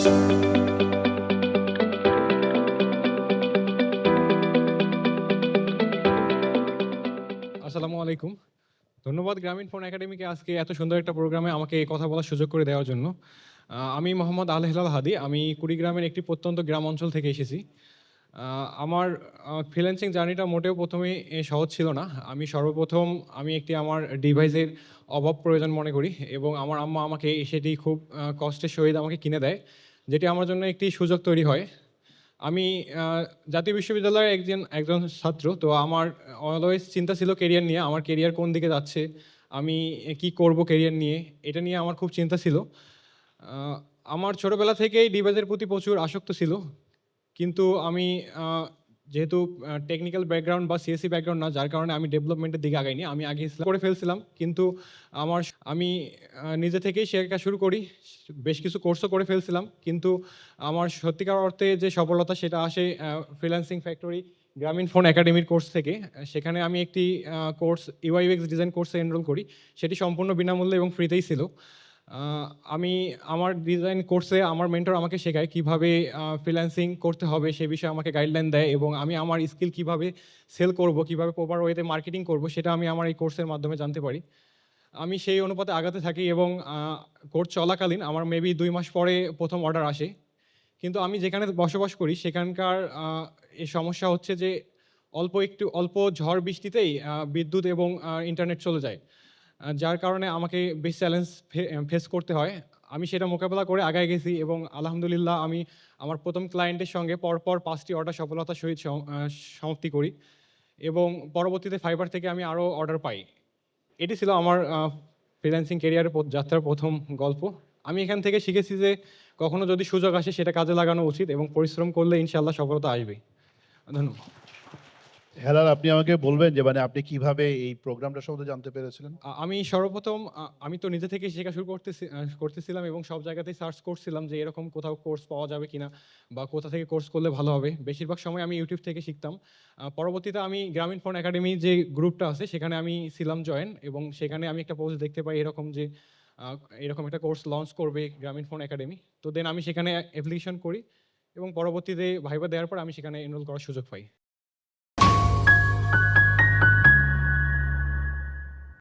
আসসালামু আলাইকুম। ধন্যবাদ গ্রামীণ ফোন একাডেমিকে আজকে এত সুন্দর একটা প্রোগ্রামে আমাকে কথা বলার সুযোগ করে দেওয়ার জন্য। আমি মোহাম্মদ আল হেলাল হাদি। আমি কুড়িগ্রামের একটি প্রত্যন্ত গ্রাম অঞ্চল থেকে এসেছি। আমার ফ্রিল্যান্সিং জার্নিটা মোটেও ১ম এই সহজ ছিল না। আমি সর্বপ্রথম একটি আমার ডিভাইসের অভাব প্রয়োজন মনে করি এবং আমার আম্মা আমাকে সেটি খুব কষ্টের সহিত আমাকে কিনে দেয়। যেটি আমার জন্য একটি সুযোগ তৈরি হয়। আমি আ জাতীয় বিশ্ববিদ্যালয়ের একজন ছাত্র। তো আমার অলওয়েজ চিন্তা ছিল কেরিয়ার নিয়ে। আমার কেরিয়ার কোন দিকে যাচ্ছে? আমি কি করব কেরিয়ার নিয়ে? এটা নিয়ে আমার খুব চিন্তা ছিল। আ আমার ছোটবেলা থেকেই ডিবেজের প্রতি প্রচুর আসক্ত ছিল। কিন্তু আমি আ যেহেতু টেকনিক্যাল ব্যাকগ্রাউন্ড বা সিএসই ব্যাকগ্রাউন্ড না, যার কারণে আমি ডেভেলপমেন্টের দিকে আগাইনি। আমি আগে ইসলাম করে ফেলছিলাম। কিন্তু আমি নিজে থেকেই শেখা শুরু করি। বেশ কিছু কোর্সও করে ফেলছিলাম। কিন্তু আমার সত্যিকার অর্থে যে সফলতা সেটা আসে ফ্রিল্যান্সিং ফ্যাক্টরি গ্রামীণ ফোন একাডেমির কোর্স থেকে। সেখানে আমি একটি কোর্স ইউআই/ইউএক্স ডিজাইন কোর্সে এনরোল করি। সেটি সম্পূর্ণ বিনামূল্যে এবং ফ্রিতেই ছিল। আ আমি আমার ডিজাইন কোর্সে আমার মেন্টর আমাকে শেখায় কিভাবে ফ্রিল্যান্সিং করতে হবে সে বিষয়ে আমাকে গাইডলাইন দেয় এবং আমি আমার স্কিল কিভাবে সেল করব, কিভাবে প্রপার ওয়েতে মার্কেটিং করব সেটা আমি আমার এই কোর্সের মাধ্যমে জানতে পারি। আমি সেই অনুপাতে আগাতে থাকি এবং কোর্স চলাকালীন আমার মেবি ২ মাস পরে ১ম অর্ডার আসে। কিন্তু আমি যেখানে বসবাস করি সেখানকার এই সমস্যা হচ্ছে যে অল্প ঝড় বৃষ্টিতেই বিদ্যুৎ এবং ইন্টারনেট চলে যায়। যার কারণে আমাকে বেশ চ্যালেঞ্জ ফেস করতে হয়। আমি সেটা মোকাবেলা করে আগায় গেছি এবং আলহামদুলিল্লাহ আমি আমার ১ম ক্লায়েন্টের সঙ্গে পরপর ৫ টি অর্ডার সফলতার সহিত সমাপ্তি করি এবং পরবর্তীতে ফাইবার থেকে আমি আরও অর্ডার পাই। এটি ছিল আমার ফ্রিল্যান্সিং ক্যারিয়ারের যাত্রার ১ম গল্প। আমি এখান থেকে শিখেছি যে কখনো যদি সুযোগ আসে সেটা কাজে লাগানো উচিত এবং পরিশ্রম করলে ইনশাআল্লাহ সফলতা আসবেই। ধন্যবাদ। হেলাল, আপনি আমাকে বলবেন যে মানে আপনি কিভাবে এই প্রোগ্রামটা সম্বন্ধে জানতে পেরেছিলেন? আমি সর্বপ্রথম আমি তো নিজে থেকেই শেখা শুরু করতেছিলাম এবং সব জায়গাতেই সার্চ করছিলাম যে এরকম কোথাও কোর্স পাওয়া যাবে কিনা বা কোথা থেকে কোর্স করলে ভালো হবে। বেশিরভাগ সময় আমি ইউটিউব থেকে শিখতাম। পরবর্তীতে আমি গ্রামীণ ফোন একাডেমি যে গ্রুপটা আছে সেখানে আমি ছিলাম জয়েন এবং সেখানে আমি একটা পোস্ট দেখতে পাই এরকম যে আ এরকম একটা কোর্স লঞ্চ করবে গ্রামীণ ফোন একাডেমি। তো দেন আমি সেখানে অ্যাপ্লিকেশন করি এবং পরবর্তীতে ভাইবা দেওয়ার পর আমি সেখানে এনরোল করার সুযোগ পাই।